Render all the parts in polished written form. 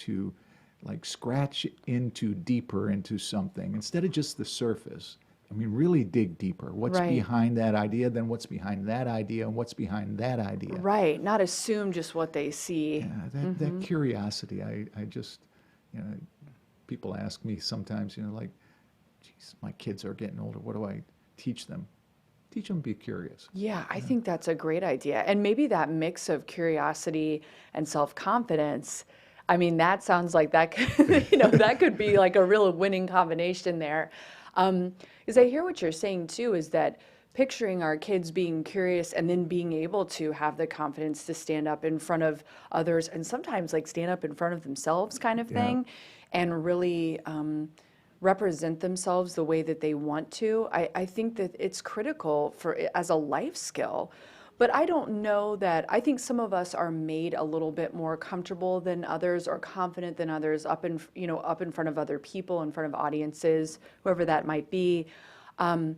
to like scratch into deeper into something instead of just the surface. I mean, really dig deeper. What's Right. behind that idea, then what's behind that idea, and what's behind that idea. Right. Not assume just what they see. Yeah, that curiosity, I just, people ask me sometimes, like, geez, my kids are getting older. What do I teach them? Teach them to be curious. Yeah, I think that's a great idea. And maybe that mix of curiosity and self-confidence, I mean, that sounds like that could, that could be like a real winning combination there. Because I hear what you're saying too, is that picturing our kids being curious and then being able to have the confidence to stand up in front of others and sometimes like stand up in front of themselves kind of thing and really represent themselves the way that they want to. I think that it's critical for as a life skill. But I don't know that, I think some of us are made a little bit more comfortable than others or confident than others up in front of other people, in front of audiences, whoever that might be. And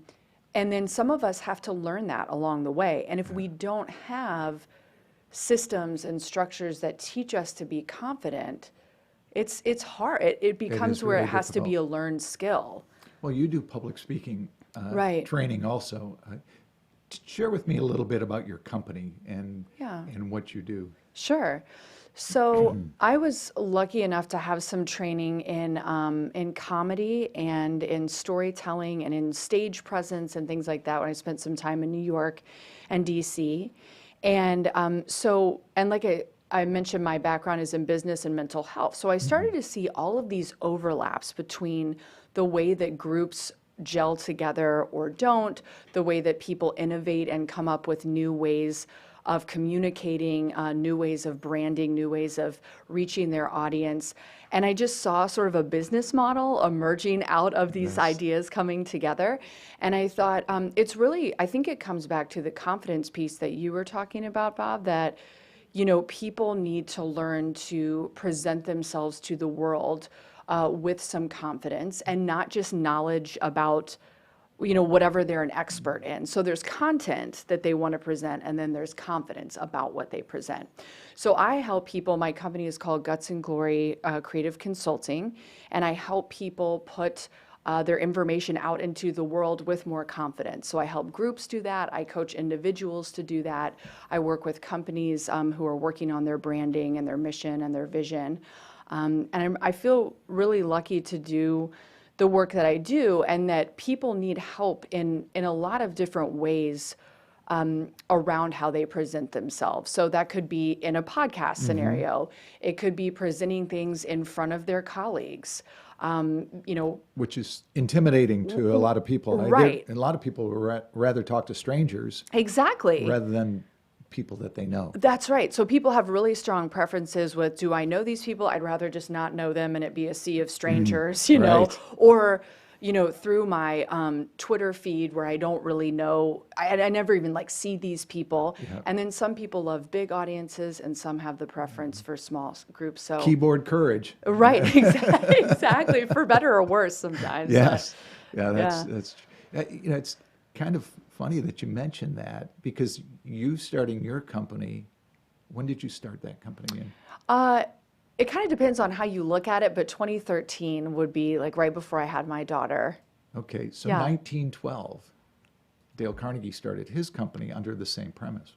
then some of us have to learn that along the way. And if we don't have systems and structures that teach us to be confident, it's hard. It becomes where really it has to be difficult. a learned skill. Well, you do public speaking Right. training also. Share with me a little bit about your company and Yeah. and what you do. Sure. So I was lucky enough to have some training in comedy and in storytelling and in stage presence and things like that when I spent some time in New York and DC. And like I mentioned, my background is in business and mental health. So I started to see all of these overlaps between the way that groups gel together or don't, the way that people innovate and come up with new ways of communicating, new ways of branding, new ways of reaching their audience. And I just saw sort of a business model emerging out of these ideas coming together. And I thought, I think it comes back to the confidence piece that you were talking about, Bob, that, people need to learn to present themselves to the world with some confidence and not just knowledge about whatever they're an expert in. So there's content that they want to present, and then there's confidence about what they present. So I help people, my company is called Guts Glory Creative Consulting, and I help people put their information out into the world with more confidence. So I help groups do that. I coach individuals to do that. I work with companies who are working on their branding and their mission and their vision. And I feel really lucky to do the work that I do, and that people need help in a lot of different ways around how they present themselves. So that could be in a podcast scenario. It could be presenting things in front of their colleagues. Which is intimidating to a lot of people. Right. A lot of people would rather talk to strangers Exactly. rather than people that they know. That's right. So people have really strong preferences with, do I know these people? I'd rather just not know them and it be a sea of strangers, Right. or, through my Twitter feed where I don't really know, I never even see these people. Yeah. And then some people love big audiences and some have the preference for small groups. So Keyboard courage. Right, exactly, for better or worse sometimes. Yes. That's it's kind of funny that you mentioned that, because you starting your company, when did you start that company in? It kind of depends on how you look at it, but 2013 would be right before I had my daughter. Okay, so Yeah. 1912, Dale Carnegie started his company under the same premise.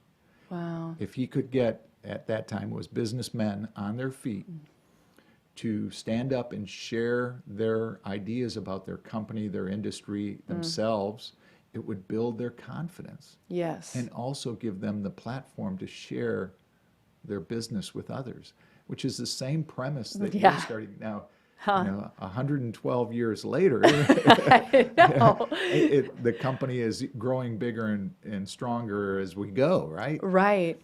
Wow. If he could get, at that time, was businessmen on their feet to stand up and share their ideas about their company, their industry, themselves, it would build their confidence Yes. and also give them the platform to share their business with others, which is the same premise that you're Yeah. starting now. 112 years later, I know. the company is growing bigger and stronger as we go, right? Right.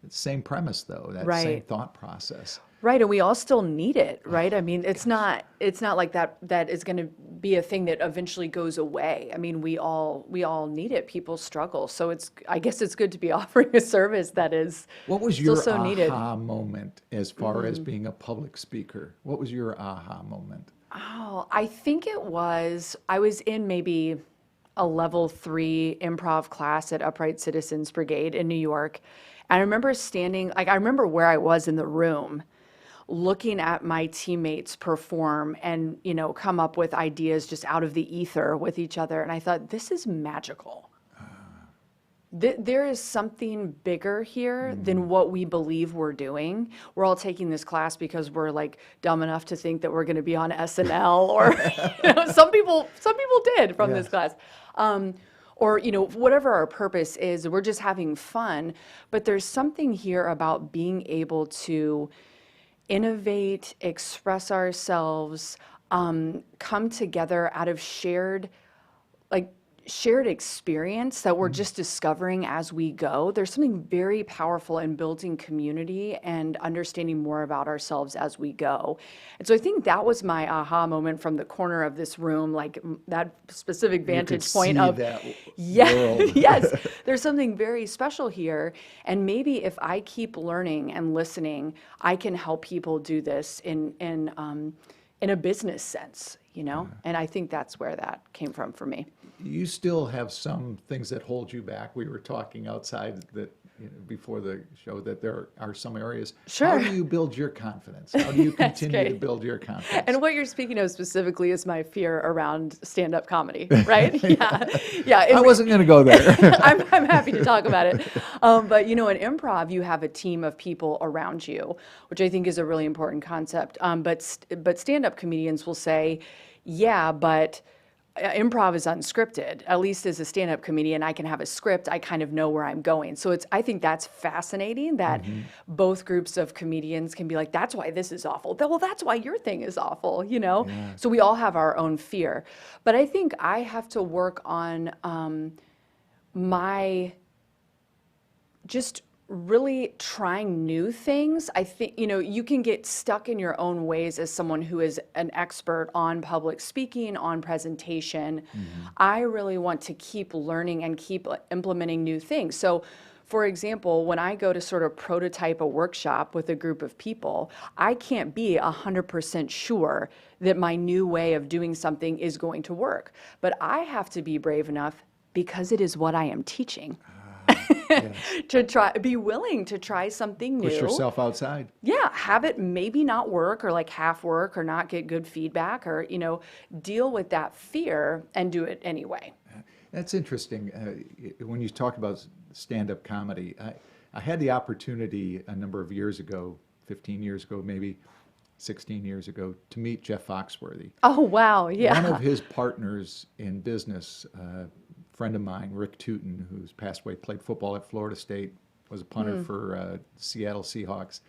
It's the same premise, though, that same Right. thought process. Right, and we all still need it, right? I mean, it's not like that is going to be a thing that eventually goes away. I mean, we all need it. People struggle, so I guess it's good to be offering a service that is What was still your so needed. aha moment as far as being a public speaker? What was your aha moment? Oh, I think I was in maybe a level 3 improv class at Upright Citizens Brigade in New York. And I remember standing, I remember where I was in the room, looking at my teammates perform and, come up with ideas just out of the ether with each other. And I thought, this is magical. There is something bigger here than what we believe we're doing. We're all taking this class because we're like dumb enough to think that we're going to be on SNL, or some people did from this class, or whatever our purpose is. We're just having fun, but there's something here about being able to innovate, express ourselves, come together out of shared experience that we're just discovering as we go. There's something very powerful in building community and understanding more about ourselves as we go. And so I think that was my aha moment from the corner of this room, like that specific vantage point of, that yes, there's something very special here. And maybe if I keep learning and listening, I can help people do this in a business sense, and I think that's where that came from for me. You still have some things that hold you back. We were talking outside that before the show that there are some areas. Sure. How do you build your confidence? How do you continue to build your confidence? And what you're speaking of specifically is my fear around stand-up comedy, right? Yeah. I wasn't going to go there. I'm happy to talk about it. But in improv, you have a team of people around you, which I think is a really important concept. But stand-up comedians will say, yeah, but improv is unscripted. At least as a stand-up comedian, I can have a script. I kind of know where I'm going. So I think that's fascinating that both groups of comedians can be like, that's why this is awful. Well, that's why your thing is awful, Yeah. So we all have our own fear. But I think I have to work on my just really trying new things. I think, you can get stuck in your own ways as someone who is an expert on public speaking, on presentation. I really want to keep learning and keep implementing new things. So, for example, when I go to sort of prototype a workshop with a group of people, I can't be 100% sure that my new way of doing something is going to work. But I have to be brave enough, because it is what I am teaching. Be willing to try something new. Push yourself outside. Yeah, have it maybe not work, or like half work, or not get good feedback, or deal with that fear and do it anyway. That's interesting. When you talk about stand-up comedy, I had the opportunity a number of years ago, 15 years ago, maybe 16 years ago, to meet Jeff Foxworthy. Oh, wow, yeah. One of his partners in business, friend of mine, Rick Tootin, who's passed away, played football at Florida State, was a punter for Seattle Seahawks,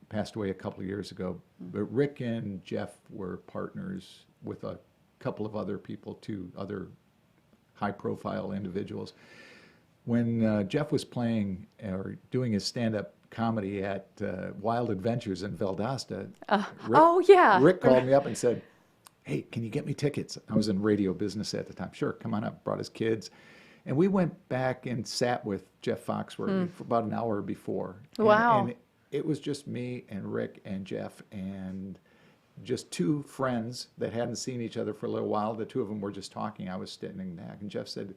passed away a couple of years ago. But Rick and Jeff were partners with a couple of other people, two other high-profile individuals. When Jeff was playing or doing his stand-up comedy at Wild Adventures in Valdosta, Rick called me up and said, hey, can you get me tickets? I was in radio business at the time. Sure, come on up. Brought his kids. And we went back and sat with Jeff Foxworthy for about an hour before. Wow. And it was just me and Rick and Jeff and just two friends that hadn't seen each other for a little while. The two of them were just talking. I was standing back. And Jeff said,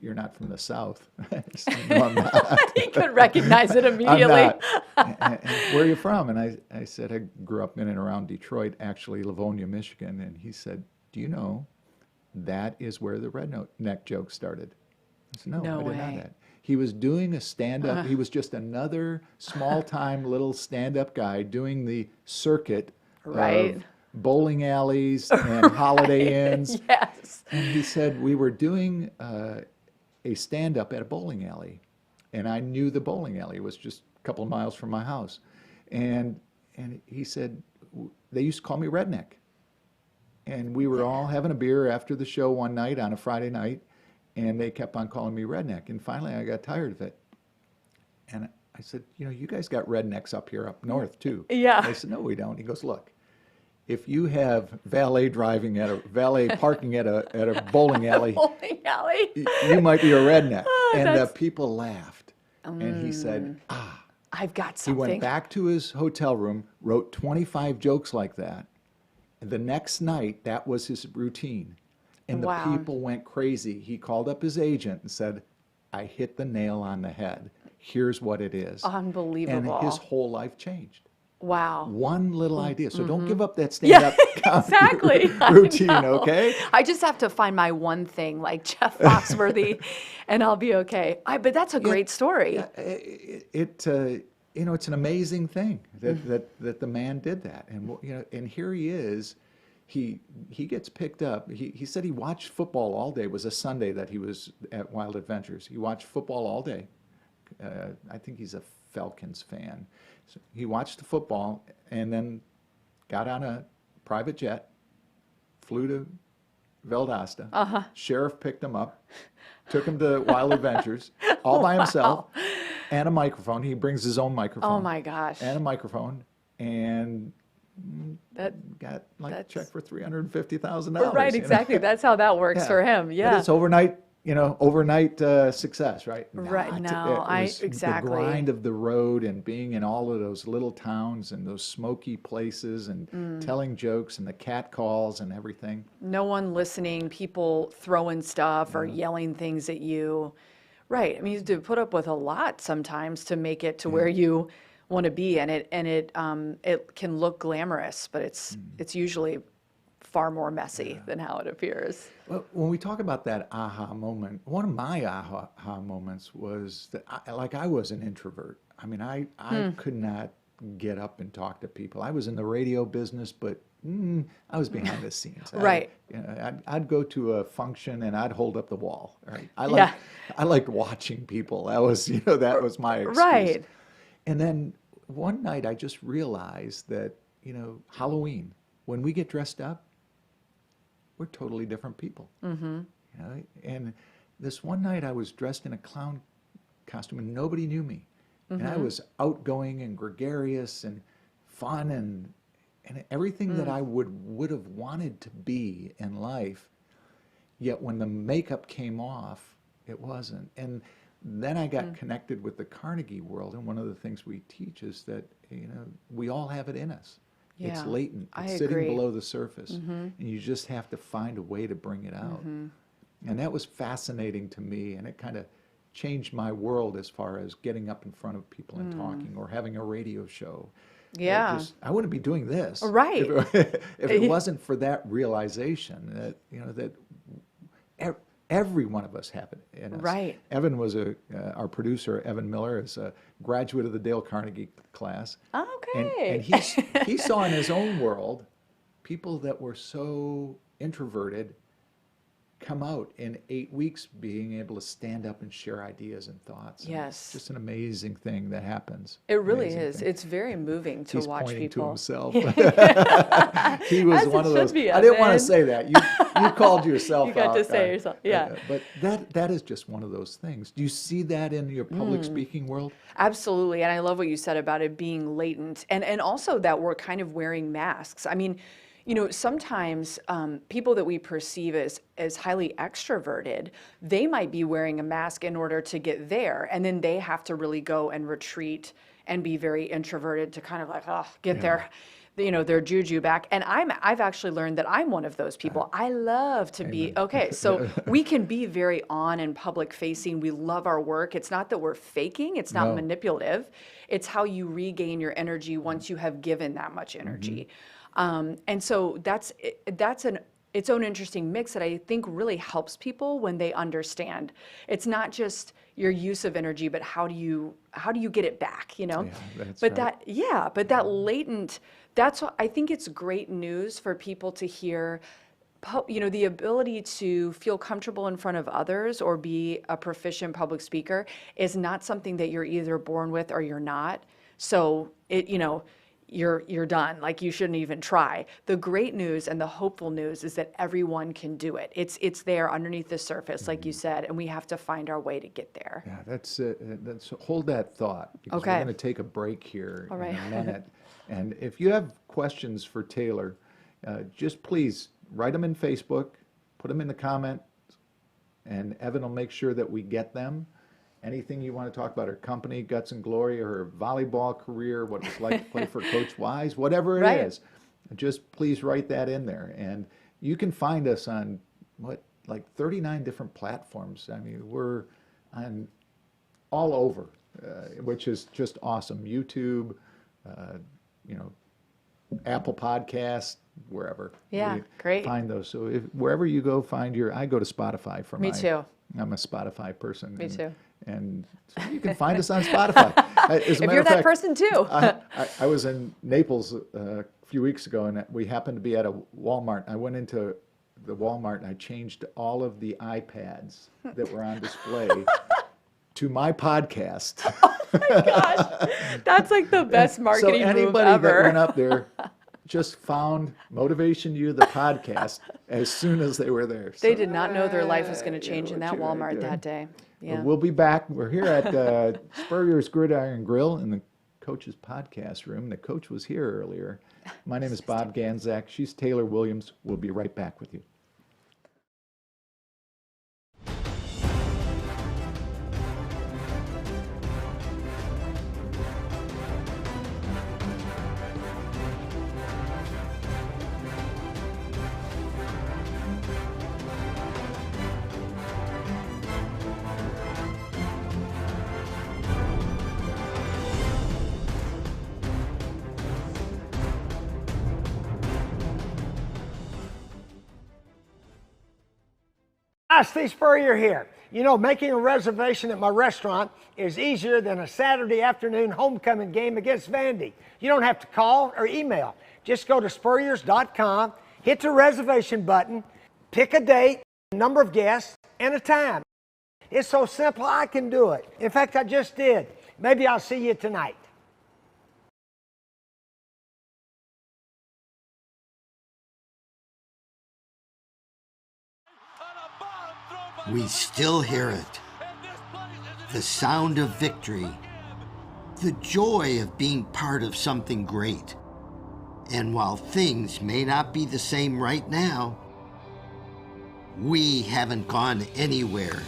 you're not from the South. I said, no, I'm not. He could recognize it immediately. I'm not. And where are you from? And I said, I grew up in and around Detroit, actually Livonia, Michigan. And he said, do you know that is where the redneck joke started? I said, no, I didn't know that. He was doing a stand-up. He was just another small-time little stand-up guy doing the circuit of bowling alleys and Holiday Inns. Yes. And he said, we were doing a stand-up at a bowling alley, and I knew the bowling alley. It was just a couple of miles from my house. And he said, they used to call me Redneck. And we were all having a beer after the show one night on a Friday night, and they kept on calling me Redneck. And finally, I got tired of it. And I said, you guys got rednecks up here up north, too. Yeah. And they said, no, we don't. He goes, look, if you have valet parking at a bowling alley, you might be a redneck. And the people laughed. And he said, I've got something. He went back to his hotel room, wrote 25 jokes like that. And the next night, that was his routine. And the people went crazy. He called up his agent and said, I hit the nail on the head. Here's what it is. Unbelievable. And his whole life changed. Wow. One little idea. So don't give up that Yeah, stand-up comedy exactly. I routine, know. okay? I just have to find my one thing, like Jeff Foxworthy, and I'll be okay. But that's a Yeah, great story. yeah, it's an amazing thing that the man did that, and and here he is, he gets picked up. He said he watched football all day. It was a Sunday that he was at Wild Adventures. He watched football all day. I think he's a Falcons fan. So he watched the football and then got on a private jet, flew to Valdosta. Sheriff picked him up, took him to Wild Adventures, all by himself, and a microphone. He brings his own microphone. Oh my gosh. And a microphone, and got like a that's- check for $350,000. Right, exactly. That's how that works for him. But Yeah. it's overnight success, right? Right, It no, was exactly. the grind of the road and being in all of those little towns and those smoky places and telling jokes and the cat calls and everything. No one listening, people throwing stuff or yelling things at you. Right. I mean, you have to put up with a lot sometimes to make it to where you want to be, and it can look glamorous, but it's usually far more messy than how it appears. Well, when we talk about that aha moment, one of my aha moments was that I was an introvert. I mean, I could not get up and talk to people. I was in the radio business, but I was behind the scenes. Right. I'd go to a function and I'd hold up the wall. Right. Yeah. I liked watching people. That was my excuse. Right. And then one night I just realized that Halloween, when we get dressed up, we're totally different people. And this one night I was dressed in a clown costume and nobody knew me. And I was outgoing and gregarious and fun and everything that I would have wanted to be in life. Yet when the makeup came off, it wasn't. And then I got connected with the Carnegie world, and one of the things we teach is that we all have it in us. It's Yeah, latent. I It's sitting agree. below the surface, and you just have to find a way to bring it out. And that was fascinating to me, and it kind of changed my world as far as getting up in front of people and talking or having a radio show. Yeah. I wouldn't be doing this Right. if it wasn't for that realization that every one of us have it in us. Right. Evan was our producer. Evan Miller is a graduate of the Dale Carnegie class. Okay. And he saw in his own world people that were so introverted come out in 8 weeks being able to stand up and share ideas and thoughts. And Yes. it's just an amazing thing that happens. It really Amazing is. thing. It's very moving to He's watch pointing people. to himself. He was As it one of should those. be, I didn't want to Evan. say that. You called yourself You got out. to say yourself, yeah. But that is just one of those things. Do you see that in your public speaking world? Absolutely. And I love what you said about it being latent and also that we're kind of wearing masks. I mean, sometimes people that we perceive as highly extroverted, they might be wearing a mask in order to get there. And then they have to really go and retreat and be very introverted to kind of like, get their juju back. And I've actually learned that I'm one of those people. I love to be, okay, so we can be very on and public facing. We love our work. It's not that we're faking. It's not No. manipulative. It's how you regain your energy once you have given that much energy. And so that's its own interesting mix that I think really helps people when they understand. It's not just your use of energy, but how do you get it back, Yeah, that's But right. that latent, that's what I think it's great news for people to hear. The ability to feel comfortable in front of others or be a proficient public speaker is not something that you're either born with or you're not. So you're done. Like you shouldn't even try. The great news and the hopeful news is that everyone can do it. It's there underneath the surface, like you said, and we have to find our way to get there. Yeah, that's hold that thought because Okay. we're going to take a break here All in right. a minute. And if you have questions for Taylor, just please write them in Facebook, put them in the comments, and Evan will make sure that we get them. Anything you want to talk about, her company, Guts and Glory, or her volleyball career, what it's like to play for Coach Wise, whatever it Right. is, just please write that in there. And you can find us on, 39 different platforms. I mean, we're on all over, which is just awesome. YouTube, Apple Podcast, wherever. Yeah, We great. Find those. So wherever you go, I go to Spotify for Me too. I'm a Spotify person. Me too. And so you can find us on Spotify. As a If matter you're of that fact, person too. I was in Naples a few weeks ago, and we happened to be at a Walmart. I went into the Walmart and I changed all of the iPads that were on display to my podcast. Gosh, that's like the best marketing So move anybody ever. that went up there just found MotivationU the podcast as soon as they were there. They So, did not know their life was going to change in what that you gotta Walmart do. that day. Yeah. We'll be back. We're here at Spurrier's Gridiron Grill in the coach's podcast room. The coach was here earlier. My name is Bob Ganzak. She's Taylor Williams. We'll be right back with you. Hi, Steve Spurrier here. You know, making a reservation at my restaurant is easier than a Saturday afternoon homecoming game against Vandy. You don't have to call or email. Just go to spurriers.com, hit the reservation button, pick a date, number of guests, and a time. It's so simple I can do it. In fact, I just did. Maybe I'll see you tonight. We still hear it. The sound of victory. The joy of being part of something great. And while things may not be the same right now, we haven't gone anywhere.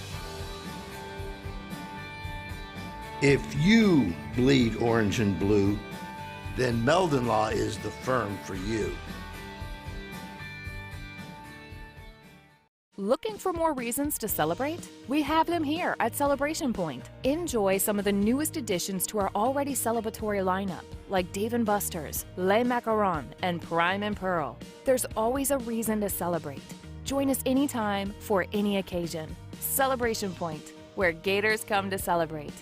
If you bleed orange and blue, then Meldon Law is the firm for you. Looking for more reasons to celebrate? We have them here at Celebration Point. Enjoy some of the newest additions to our already celebratory lineup, like Dave & Buster's, Les Macarons, and Prime and Pearl. There's always a reason to celebrate. Join us anytime for any occasion. Celebration Point, where Gators come to celebrate.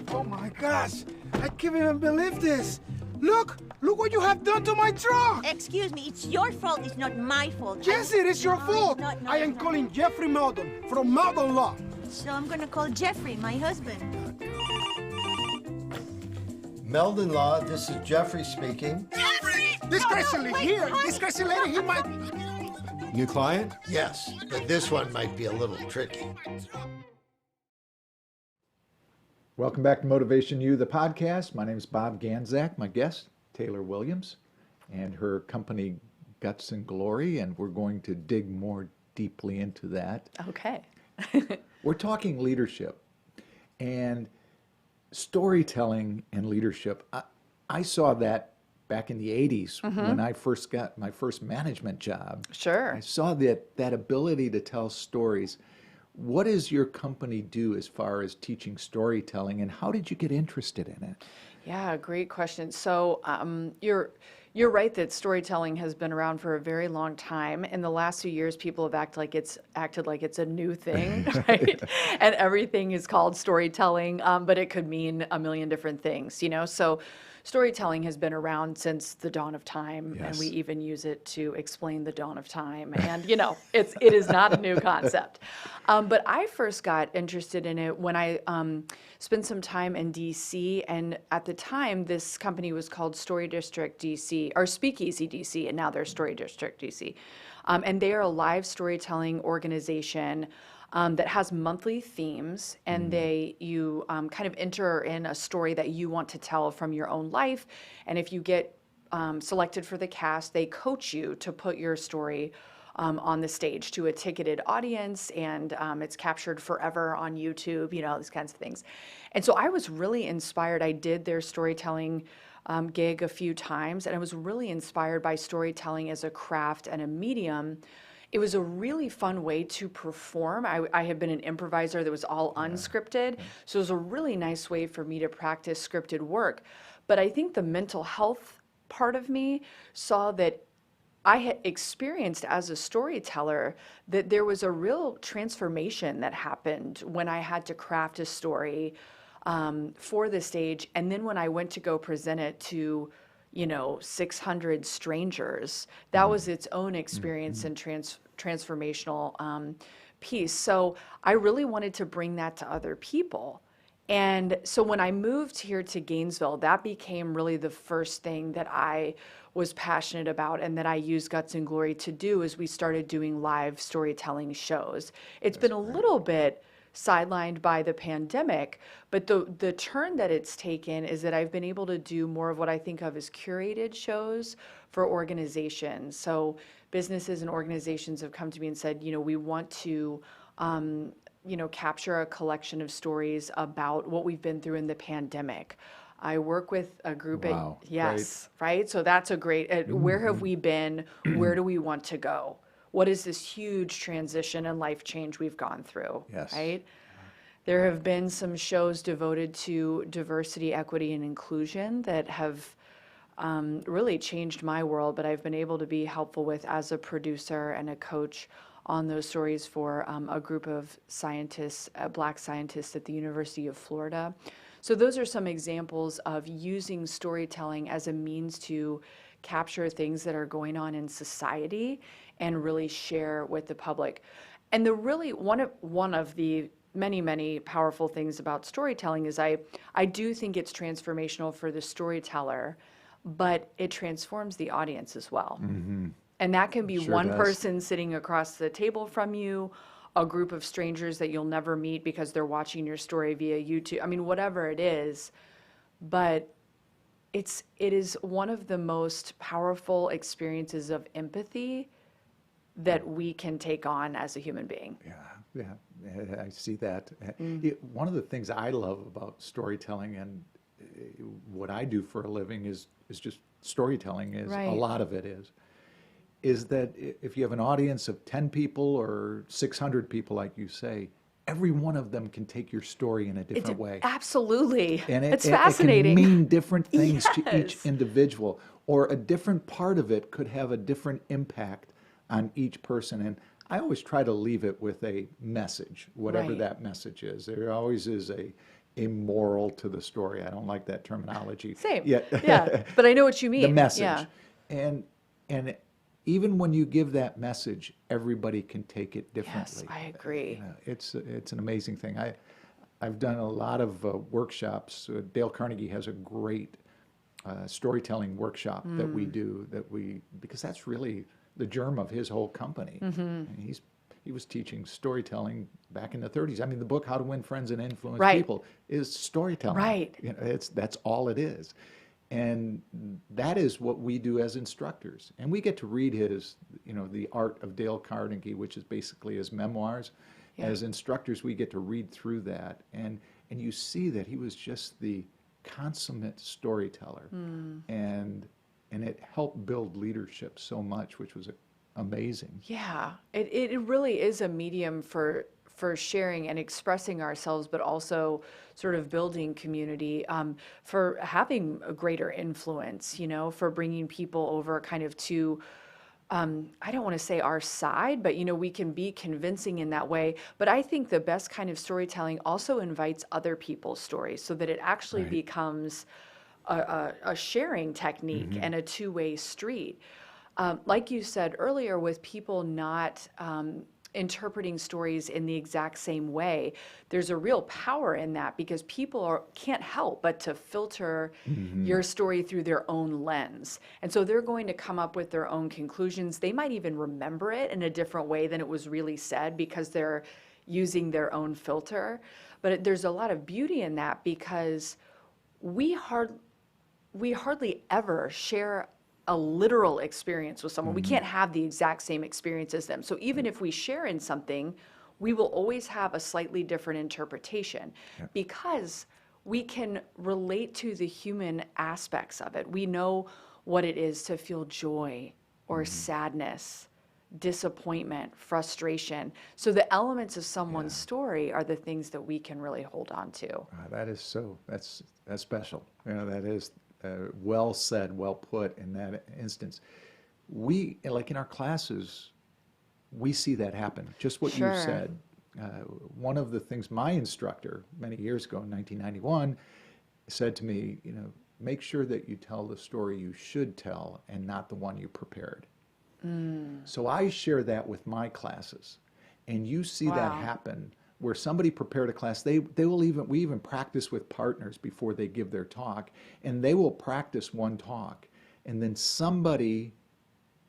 Oh my gosh, I can't even believe this. Look what you have done to my truck. Excuse me, it's your fault, it's not my fault. Yes, it is your No, fault. it's not, no, I it's am not. calling Jeffrey Meldon from Meldon Law. So I'm gonna call Jeffrey, my husband. Meldon Law, this is Jeffrey speaking. Jeffrey! This crazy lady here, this crazy lady, he might... New client? Yes, but this one might be a little tricky. Welcome back to MotivationU the Podcast. My name is Bob Ganzak. My guest, Taylor Williams, and her company, Guts Glory, and we're going to dig more deeply into that. Okay. We're talking leadership and storytelling and leadership. I saw that back in the 80s when I first got my first management job. Sure. I saw that ability to tell stories. What does your company do as far as teaching storytelling, and how did you get interested in it? Yeah, great question. So you're right that storytelling has been around for a very long time. In the last few years, people have acted like it's a new thing, right? And everything is called storytelling, but it could mean a million different things, you know. So storytelling has been around since the dawn of time, and Yes. we even use it to explain the dawn of time. And, it is not a new concept. But I first got interested in it when I spent some time in DC. And at the time, this company was called Story District DC, or Speakeasy DC, and now they're Story District DC. And they are a live storytelling organization that has monthly themes, and you kind of enter in a story that you want to tell from your own life. And if you get selected for the cast, they coach you to put your story on the stage to a ticketed audience, and it's captured forever on YouTube, these kinds of things. And so I was really inspired. I did their storytelling gig a few times, and I was really inspired by storytelling as a craft and a medium. It was a really fun way to perform. I had been an improviser that was all unscripted, so it was a really nice way for me to practice scripted work. But I think the mental health part of me saw that I had experienced as a storyteller that there was a real transformation that happened when I had to craft a story for the stage. And then when I went to go present it to 600 strangers, that was its own experience and transformational piece. So I really wanted to bring that to other people. And so when I moved here to Gainesville, that became really the first thing that I was passionate about and that I used Guts and Glory to do, is we started doing live storytelling shows. It's been a little bit sidelined by the pandemic, but the turn that it's taken is that I've been able to do more of what I think of as curated shows for organizations. So businesses and organizations have come to me and said, we want to capture a collection of stories about what we've been through in the pandemic. I work with a group Wow, right? So that's a great, where have we been? Where do we want to go? What is this huge transition and life change we've gone through, Yes. right? There have been some shows devoted to diversity, equity, and inclusion that have really changed my world, but I've been able to be helpful with as a producer and a coach on those stories for a group of scientists, Black scientists at the University of Florida. So those are some examples of using storytelling as a means to capture things that are going on in society and really share with the public. And the really one of the many, many powerful things about storytelling is I do think it's transformational for the storyteller, but it transforms the audience as well. Mm-hmm. And that can be Sure one does. person sitting across the table from you, a group of strangers that you'll never meet because they're watching your story via YouTube. I mean, whatever it is, but it is one of the most powerful experiences of empathy that we can take on as a human being. Yeah, I see that. One of the things I love about storytelling and what I do for a living is just storytelling. Right. A lot of it is that if you have an audience of 10 people or 600 people, like you say, every one of them can take your story in a different way. Absolutely. And it's fascinating. It can mean different things to each Yes. individual, or a different part of it could have a different impact on each person. And I always try to leave it with a message, whatever Right. that message is. There always is a moral to the story. I don't like that terminology. Same. Yeah. Yeah. But I know what you mean. The message. Yeah. And even when you give that message, everybody can take it Yes, differently. I agree. It's an amazing thing. I've done a lot of workshops. Dale Carnegie has a great storytelling workshop that we do, because that's really the germ of his whole company. And he was teaching storytelling back in the 30s. I mean, the book How to Win Friends and Influence Right. People is storytelling. Right. That's all it is. And that is what we do as instructors. And we get to read his, The Art of Dale Carnegie, which is basically his memoirs. Yeah. As instructors, we get to read through that. And you see that he was just the consummate storyteller. And it helped build leadership so much, which was amazing. Yeah, it really is a medium for sharing and expressing ourselves, but also sort of building community, for having a greater influence, for bringing people over kind of to, I don't want to say our side, but, we can be convincing in that way. But I think the best kind of storytelling also invites other people's stories so that it actually Right. becomes a sharing technique and a two-way street. Like you said earlier, with people not interpreting stories in the exact same way, there's a real power in that, because people can't help but to filter your story through their own lens. And so they're going to come up with their own conclusions. They might even remember it in a different way than it was really said, because they're using their own filter. But there's a lot of beauty in that, because we hardly ever share a literal experience with someone. We can't have the exact same experience as them. So even if we share in something, we will always have a slightly different interpretation, because we can relate to the human aspects of it. We know what it is to feel joy or sadness, disappointment, frustration. So the elements of someone's story are the things that we can really hold on to. That's special. That is well said, well put in that instance. We, like in our classes, we see that happen. Just what you said. One of the things my instructor many years ago in 1991 said to me, make sure that you tell the story you should tell and not the one you prepared. So I share that with my classes, and you see that happen where somebody prepared a class. We even practice with partners before they give their talk, and they will practice one talk, and then somebody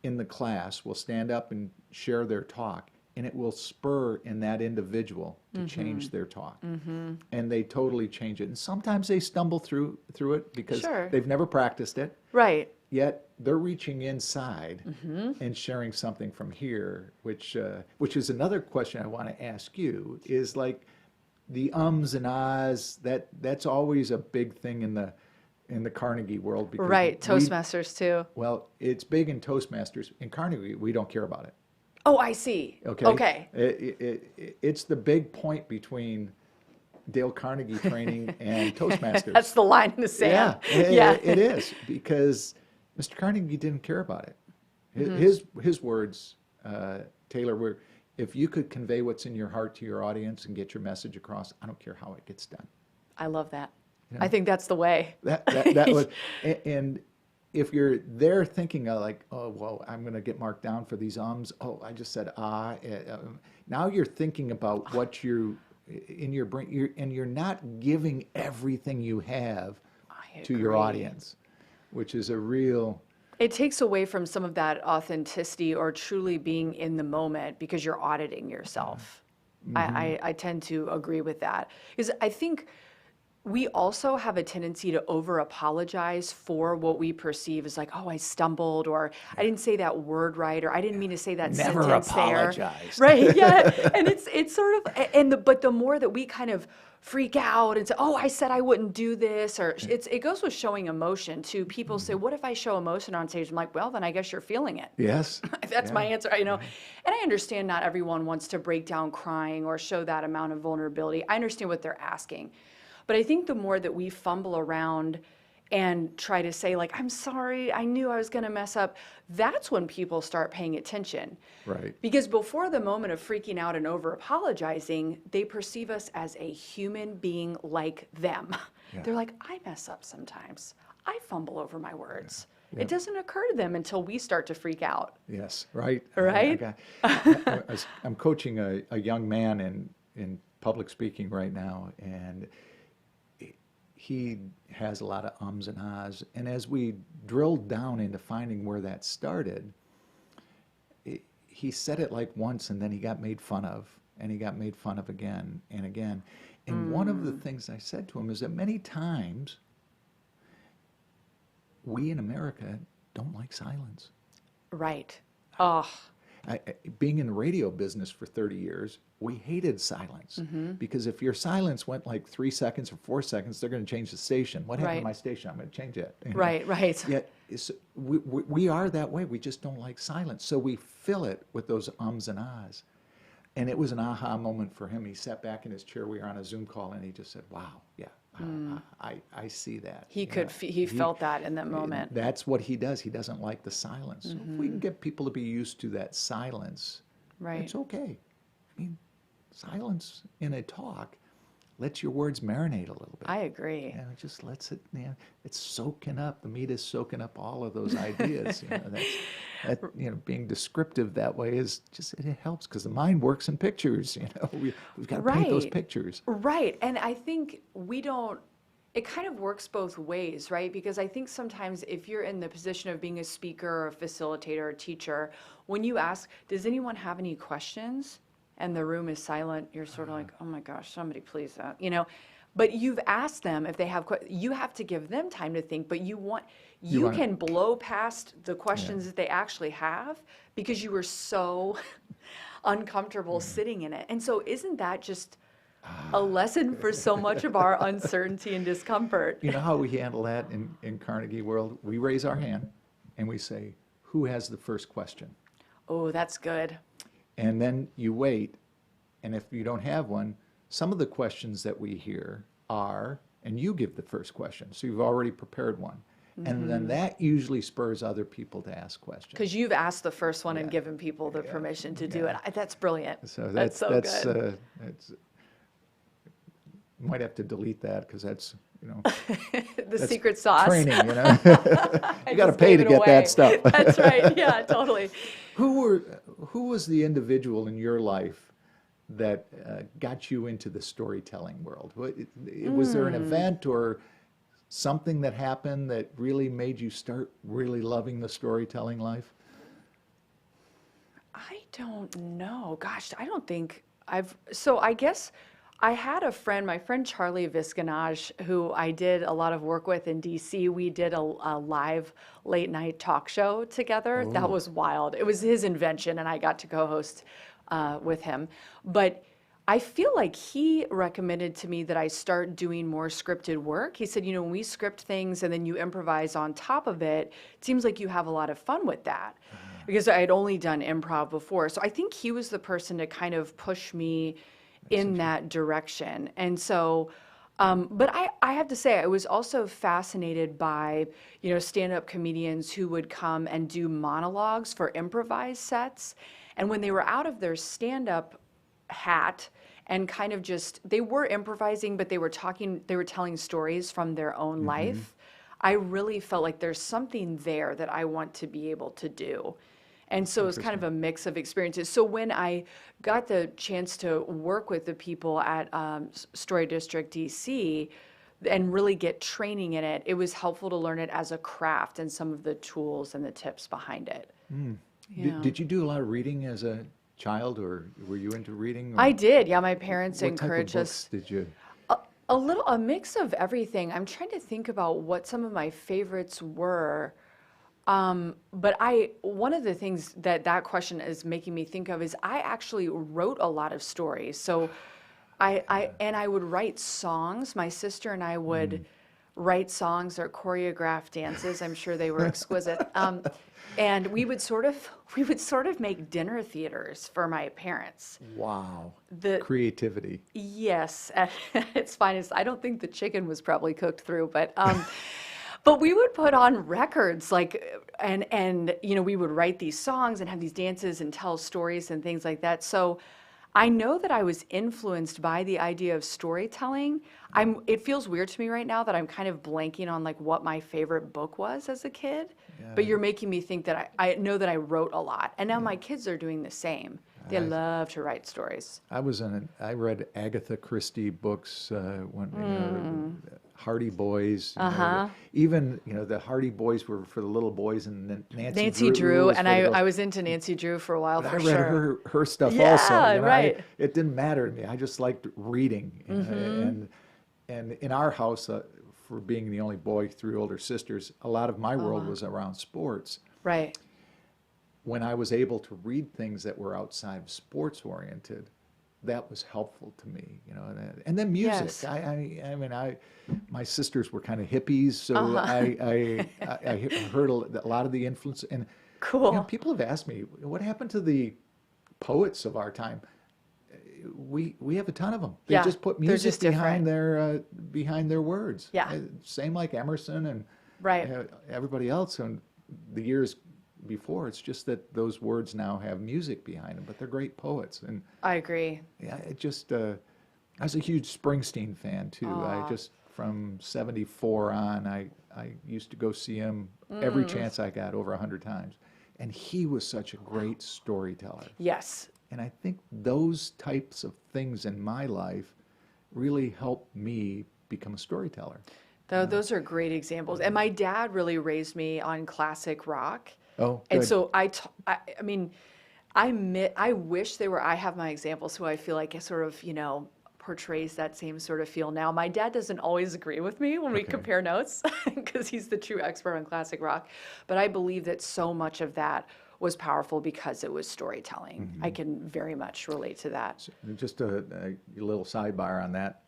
in the class will stand up and share their talk, and it will spur in that individual to change their talk. And they totally change it. And sometimes they stumble through it because they've never practiced it. Right. Yet they're reaching inside and sharing something from here, which is another question I want to ask you, is like the ums and ahs. That's always a big thing in the Carnegie world. Because Toastmasters too. Well, it's big in Toastmasters. In Carnegie, we don't care about it. Oh, I see. Okay. It's the big point between Dale Carnegie training and Toastmasters. That's the line in the sand. It is, because Mr. Carnegie didn't care about it. His words, Taylor, were, if you could convey what's in your heart to your audience and get your message across, I don't care how it gets done. I love that. I think that's the way. That was, and if you're there thinking like, oh, well, I'm going to get marked down for these ums. Oh, I just said now you're thinking about what you in your brain, and you're not giving everything you have to your audience, which is a real... It takes away from some of that authenticity or truly being in the moment, because you're auditing yourself. I tend to agree with that, because I think we also have a tendency to over-apologize for what we perceive as like, oh, I stumbled, or I didn't say that word right, or I didn't mean to say that Never sentence apologize. there. Right, yeah. And it's sort of, but the more that we kind of freak out and say, oh, I said I wouldn't do this, or it goes with showing emotion too. People say, what if I show emotion on stage? I'm like, well, then I guess you're feeling it. Yes. That's my answer, And I understand not everyone wants to break down crying or show that amount of vulnerability. I understand what they're asking. But I think the more that we fumble around and try to say, like, I'm sorry, I knew I was going to mess up, that's when people start paying attention. Right. Because before the moment of freaking out and over-apologizing, they perceive us as a human being like them. Yeah. They're like, I mess up sometimes. I fumble over my words. Yeah. It doesn't occur to them until we start to freak out. Yes, right. Right? I'm coaching a young man in public speaking right now, and he has a lot of ums and ahs. And as we drilled down into finding where that started, he said it like once, and then he got made fun of, and he got made fun of again and again. And one of the things I said to him is that many times we in America don't like silence. Right. Being in the radio business for 30 years, we hated silence, because if your silence went like 3 seconds or 4 seconds, they're going to change the station. What happened to my station? I'm going to change it. Right. Yet we are that way. We just don't like silence. So we fill it with those ums and ahs. And it was an aha moment for him. He sat back in his chair. We were on a Zoom call, and he just said, wow, yeah, I see that. He felt that in that moment. That's what he does. He doesn't like the silence. So if we can get people to be used to that silence, it's okay. I mean, silence in a talk, let your words marinate a little bit. I agree. You know, it just lets it, you know, it's soaking up. The meat is soaking up all of those ideas. You know, that you know, being descriptive that way is just, it helps because the mind works in pictures. You know, we've got to paint those pictures. Right. And I think it kind of works both ways, right? Because I think sometimes if you're in the position of being a speaker or a facilitator or a teacher, when you ask, does anyone have any questions? And the room is silent, you're sort of like, oh my gosh, somebody please, you know. But you've asked them if they have questions. You have to give them time to think, but you can blow past the questions that they actually have because you were so uncomfortable sitting in it. And so isn't that just a lesson for so much of our uncertainty and discomfort? You know how we handle that in Carnegie World? We raise our hand and we say, who has the first question? Oh, that's good. And then you wait, and if you don't have one, some of the questions that we hear are, and you give the first question, so you've already prepared one. And then that usually spurs other people to ask questions. Because you've asked the first one and given people the permission to do it. That's brilliant. So that's so good. Might have to delete that because that's, you know, the secret sauce. Training, you know. You got to pay to get that stuff. That's right. Yeah, totally. Who was the individual in your life that got you into the storytelling world? Was there an event or something that happened that really made you start really loving the storytelling life? I don't know. Gosh, I don't think so I guess I had a friend, my friend Charlie Visconage, who I did a lot of work with in DC. We did a live late night talk show together. Oh. That was wild. It was his invention, and I got to co-host with him. But I feel like he recommended to me that I start doing more scripted work. He said, you know, when we script things and then you improvise on top of it, it seems like you have a lot of fun with that. Because I had only done improv before. So I think he was the person to kind of push me in that direction. And so, but I have to say, I was also fascinated by, you know, stand-up comedians who would come and do monologues for improvised sets. And when they were out of their stand-up hat and kind of just, they were improvising, but they were telling stories from their own life, I really felt like there's something there that I want to be able to do. And so it was kind of a mix of experiences. So when I got the chance to work with the people at Story District DC and really get training in it, it was helpful to learn it as a craft and some of the tools and the tips behind it. Yeah. Did you do a lot of reading as a child, or were you into reading? I did. Yeah, my parents encouraged us. What type of books did you? A mix of everything. I'm trying to think about what some of my favorites were. But one of the things that question is making me think of is I actually wrote a lot of stories. So I would write songs. My sister and I would write songs or choreograph dances. I'm sure they were exquisite. And we would sort of make dinner theaters for my parents. Wow. The creativity. Yes, at its finest. I don't think the chicken was probably cooked through, but but we would put on records and you know, we would write these songs and have these dances and tell stories and things like that. So I know that I was influenced by the idea of storytelling. It feels weird to me right now that I'm kind of blanking on like what my favorite book was as a kid. Yeah. But you're making me think that I know that I wrote a lot. And now my kids are doing the same. They love to write stories. I read Agatha Christie books when you know, Hardy Boys. You know, even the Hardy Boys were for the little boys, and then Nancy Drew and I was into Nancy Drew for a while. But for I sure. read her stuff yeah, also. You know, right. It didn't matter to me. I just liked reading, and in our house, for being the only boy, 3 older sisters, a lot of my world was around sports. Right. When I was able to read things that were outside of sports oriented, that was helpful to me, and then music. Yes. I mean, my sisters were kind of hippies, so I heard a lot of the influence. And cool. People have asked me, what happened to the poets of our time? We have a ton of them. They just put music behind their words. Yeah. Same like Emerson and everybody else. And the years before, it's just that those words now have music behind them, but they're great poets. And I agree. Yeah, it just I was a huge Springsteen fan too. From 74 on, I used to go see him every chance I got, over 100 times. And he was such a great storyteller. Yes. And I think those types of things in my life really helped me become a storyteller. Those are great examples. And my dad really raised me on classic rock. Oh, and good. so I mean, I wish I have my examples who I feel like it sort of, portrays that same sort of feel now. My dad doesn't always agree with me when we compare notes because he's the true expert on classic rock. But I believe that so much of that was powerful because it was storytelling. I can very much relate to that. So just a little sidebar on that.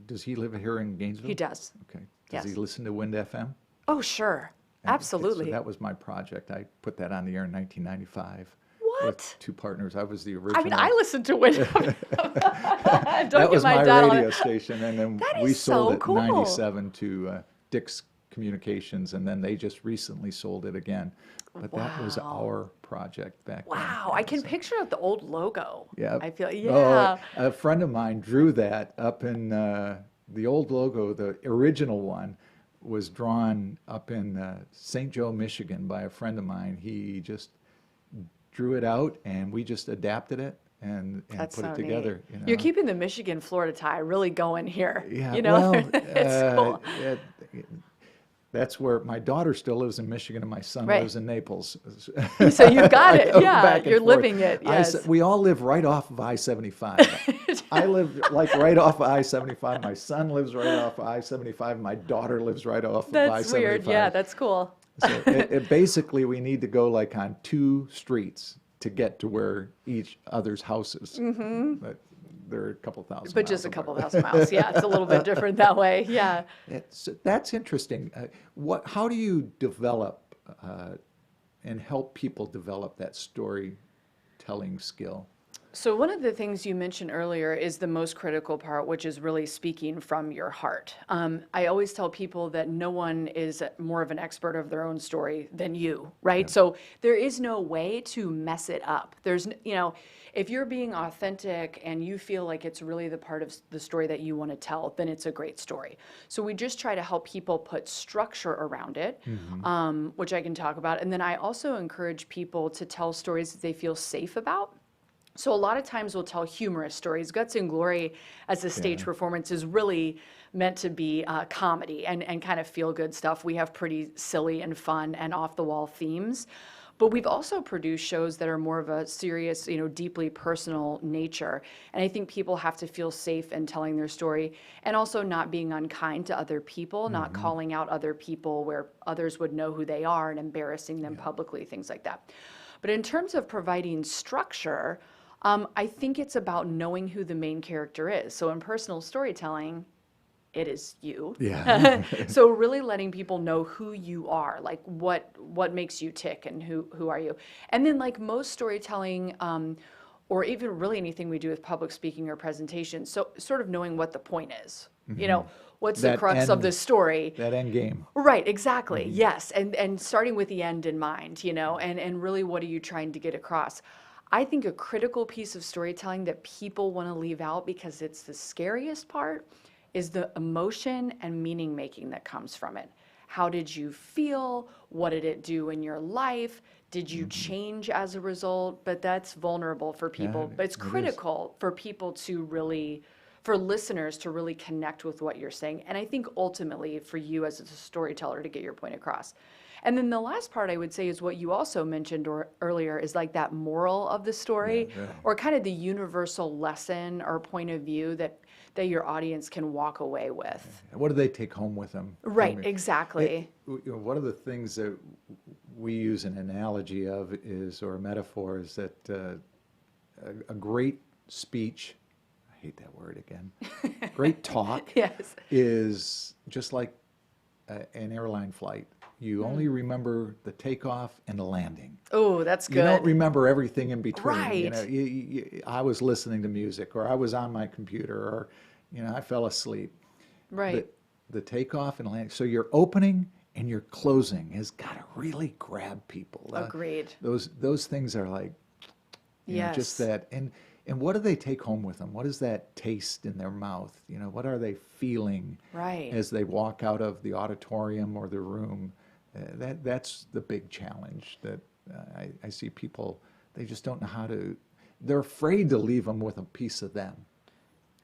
Does he live here in Gainesville? He does. Okay. Does he Yes. listen to Wind FM? Oh, sure. And Absolutely. So that was my project. I put that on the air in 1995. What? With 2 partners. I was the original. I mean, I listened to Wind FM. That Don't was get my my dad on radio it. station, and then That we is sold so it cool. in '97 to Dick's Communications, and then they just recently sold it again. But that was our project back then. Wow, I can picture the old logo. Yeah. I feel, Oh, a friend of mine drew that up in the old logo. The original one was drawn up in St. Joe, Michigan by a friend of mine. He just drew it out, and we just adapted it and That's put so it together. neat. You know? You're keeping the Michigan-Florida tie really going here. Yeah, Well, well, it's cool. that's where my daughter still lives in Michigan, and my son Right. lives in Naples. So you got I it. go Yeah, back and you're forth. living it. Yes. We all live right off of I-75. I live like right off of I-75. My son lives right off of I-75. My daughter lives right off of I-75. That's weird. Yeah, that's cool. So it basically, we need to go like on 2 streets to get to where each other's house is. But they're a couple thousand But miles just a apart. couple thousand miles. Yeah, it's a little bit different that way. Yeah. That's interesting. How do you develop and help people develop that storytelling skill? So one of the things you mentioned earlier is the most critical part, which is really speaking from your heart. I always tell people that no one is more of an expert of their own story than you, right? So there is no way to mess it up. There's, if you're being authentic and you feel like it's really the part of the story that you want to tell, then it's a great story. So we just try to help people put structure around it, which I can talk about. And then I also encourage people to tell stories that they feel safe about. So a lot of times we'll tell humorous stories. Guts and Glory as a stage performance is really meant to be comedy and kind of feel-good stuff. We have pretty silly and fun and off-the-wall themes. But we've also produced shows that are more of a serious, deeply personal nature. And I think people have to feel safe in telling their story and also not being unkind to other people, not calling out other people where others would know who they are and embarrassing them publicly, things like that. But in terms of providing structure, I think it's about knowing who the main character is. So in personal storytelling, it is you. Yeah. So really letting people know who you are, like what makes you tick and who are you. And then like most storytelling, or even really anything we do with public speaking or presentation, so sort of knowing what the point is. What's the That crux of end- the story? That end game. Right, exactly. Yes. And starting with the end in mind, and really what are you trying to get across? I think a critical piece of storytelling that people want to leave out because it's the scariest part is the emotion and meaning making that comes from it. How did you feel? What did it do in your life? Did you change as a result? But that's vulnerable for people. Yeah, But it's it is. critical for people to really, for listeners to really connect with what you're saying. And I think ultimately for you as a storyteller to get your point across. And then the last part I would say is what you also mentioned earlier is like that moral of the story or kind of the universal lesson or point of view that your audience can walk away with. What do they take home with them? Right, exactly. One of the things that we use an analogy of or a metaphor is that a great speech, I hate that word again, great talk Yes. is just like an airline flight. You only remember the takeoff and the landing. Oh, that's good. You don't remember everything in between. Right. I was listening to music, or I was on my computer, or I fell asleep. Right. The takeoff and landing. So your opening and your closing has got to really grab people. Agreed. Those things are like, just Yes. that. And And what do they take home with them? What is that taste in their mouth? You know, what are they feeling Right. as they walk out of the auditorium or the room? That's the big challenge that I see people, they just don't know how to, they're afraid to leave them with a piece of them.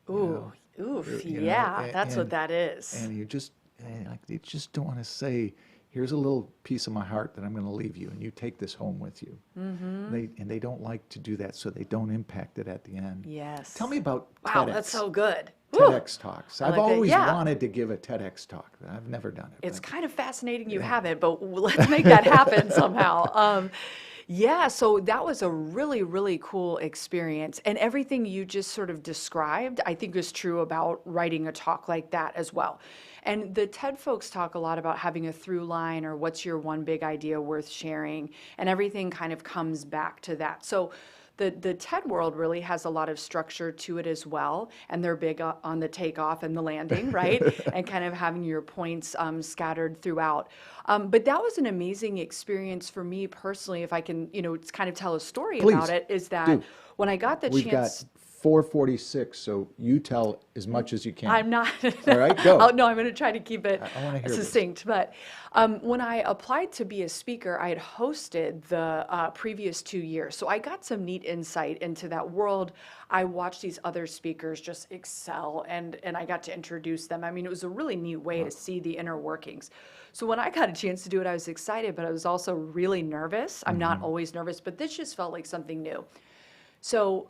Ooh, oof, You know, yeah, that's what and- that is. And you just don't want to say, here's a little piece of my heart that I'm going to leave you, and you take this home with you. Mm-hmm. They don't like to do that, so they don't impact it at the end. Yes. Tell me about Wow, TEDx. that's so good. Woo! TEDx talks. I've like that. always Yeah. wanted to give a TEDx talk. I've never done it. It's but- kind of fascinating you haven't, but let's make that happen somehow. Yeah, so that was a really, really cool experience. And everything you just sort of described, I think is true about writing a talk like that as well. And the TED folks talk a lot about having a through line or what's your one big idea worth sharing, and everything kind of comes back to that. So the TED world really has a lot of structure to it as well, and they're big on the takeoff and the landing, right? And kind of having your points scattered throughout. But that was an amazing experience for me personally, if I can, it's kind of tell a story Please, about it, is that do. when I got the We've chance... got 4:46, so you tell as much as you can. I'm not. All right, go. No, I'm going to try to keep it I wanna hear this. succinct. But when I applied to be a speaker, I had hosted the previous 2 years. So I got some neat insight into that world. I watched these other speakers just excel, and I got to introduce them. I mean, it was a really neat way to see the inner workings. So when I got a chance to do it, I was excited, but I was also really nervous. I'm not always nervous, but this just felt like something new. So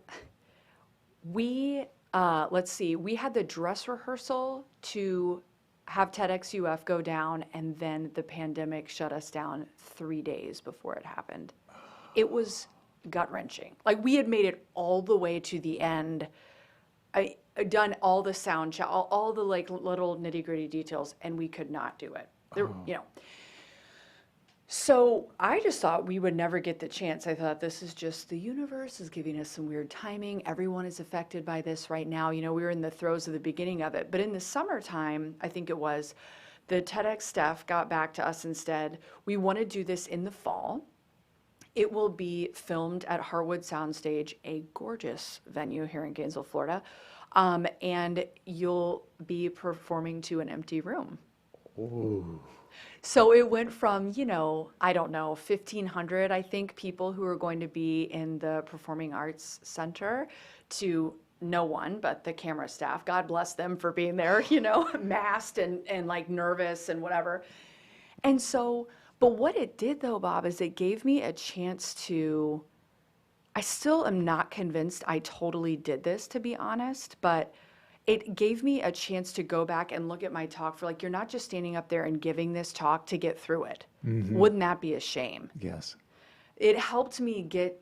we had the dress rehearsal to have TEDxUF go down, and then the pandemic shut us down 3 days before it happened. It was gut-wrenching. Like, we had made it all the way to the end. I done all the sound check, all the like little nitty-gritty details, and we could not do it. So I just thought we would never get the chance. I thought, this is just the universe is giving us some weird timing. Everyone is affected by this right now. We were in the throes of the beginning of it. But in the summertime, I think it was, the TEDx staff got back to us and said, we want to do this in the fall. It will be filmed at Harwood Soundstage, a gorgeous venue here in Gainesville, Florida. And you'll be performing to an empty room. Ooh. So it went from, 1,500, I think, people who are going to be in the Performing Arts Center to no one but the camera staff. God bless them for being there, masked and like nervous and whatever. And so, but what it did though, Bob, is it gave me a chance to, I still am not convinced I totally did this, to be honest, but it gave me a chance to go back and look at my talk for you're not just standing up there and giving this talk to get through it. Mm-hmm. Wouldn't that be a shame? Yes. It helped me get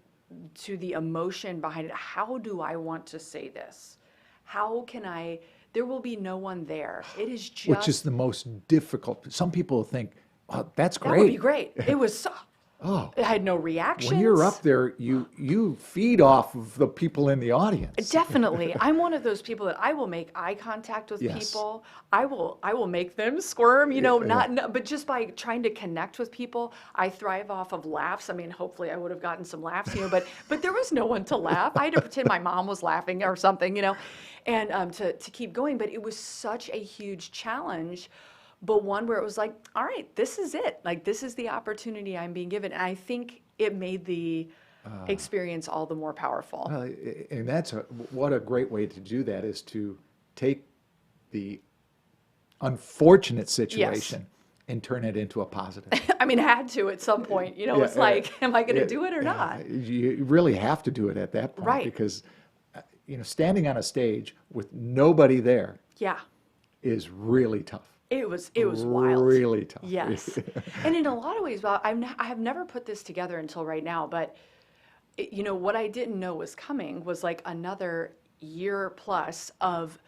to the emotion behind it. How do I want to say this? How can I, there will be no one there. It is just. Which is the most difficult. Some people think, oh, that's great. That would be great. It was so. Oh. It had no reactions. When you're up there, you feed off of the people in the audience. Definitely. I'm one of those people that I will make eye contact with Yes. people. I will make them squirm, but just by trying to connect with people, I thrive off of laughs. I mean, hopefully I would have gotten some laughs, but there was no one to laugh. I had to pretend my mom was laughing or something, and to keep going. But it was such a huge challenge. But one where it was like, all right, this is it. Like, this is the opportunity I'm being given. And I think it made the experience all the more powerful. Well, and what a great way to do that is to take the unfortunate situation and turn it into a positive. I mean, I had to at some point. It's like, am I going to do it or not? You really have to do it at that point. Right. Because, standing on a stage with nobody there Yeah. is really tough. It was wild. Really tough. Yes. And in a lot of ways, Bob, I have never put this together until right now, but what I didn't know was coming was like another year plus of,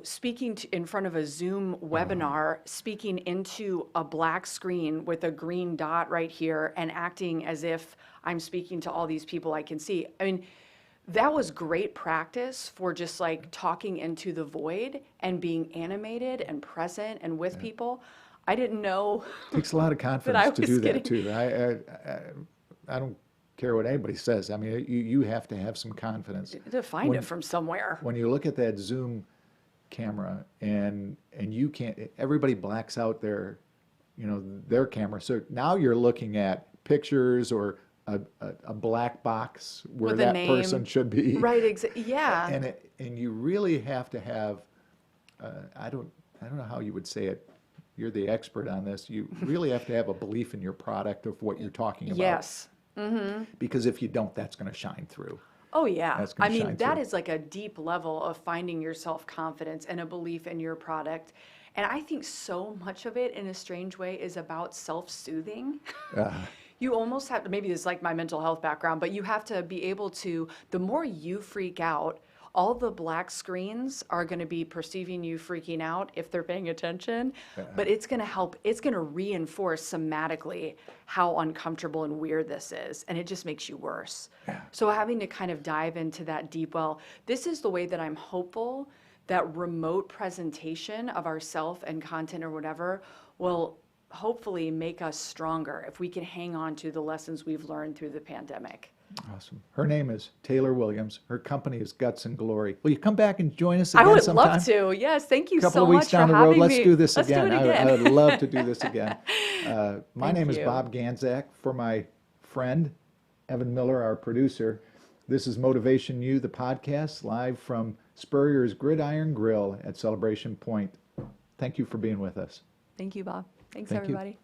speaking in front of a Zoom webinar, speaking into a black screen with a green dot right here and acting as if I'm speaking to all these people I can see. I mean, that was great practice for just like talking into the void and being animated and present and with people. I didn't know. It takes a lot of confidence to do that too. I don't care what anybody says. I mean, you have to have some confidence. To find When- it from somewhere. When you look at that Zoom camera and you can't, everybody blacks out their, their camera. So now you're looking at pictures or a black box where With a that name. person should be. Right, yeah. And you really have to have, I don't know how you would say it. You're the expert on this. You really have to have a belief in your product of what you're talking about. Yes. Because if you don't, that's going to shine through. Oh, yeah. That's gonna I mean, shine that through. is like a deep level of finding your self-confidence and a belief in your product. And I think so much of it, in a strange way, is about self-soothing. You almost have to, maybe it's like my mental health background, but you have to be able to, the more you freak out, all the black screens are going to be perceiving you freaking out if they're paying attention, but it's going to help, it's going to reinforce somatically how uncomfortable and weird this is, and it just makes you worse. So having to kind of dive into that deep well, this is the way that I'm hopeful that remote presentation of ourself and content or whatever will hopefully make us stronger if we can hang on to the lessons we've learned through the pandemic. Awesome. Her name is Taylor Williams. Her company is Guts Glory. Will you come back and join us I again would sometime? love to. Yes, thank you A couple so of weeks much down for the road, having let's me. do this Let's again. do it again. I would love to do this again. My Thank name is you. Bob Ganzak. For my friend, Evan Miller, our producer, this is MotivationU the Podcast, live from Spurrier's Gridiron Grill at Celebration Point. Thank you for being with us. Thank you, Bob. Thanks, Thank you. everybody.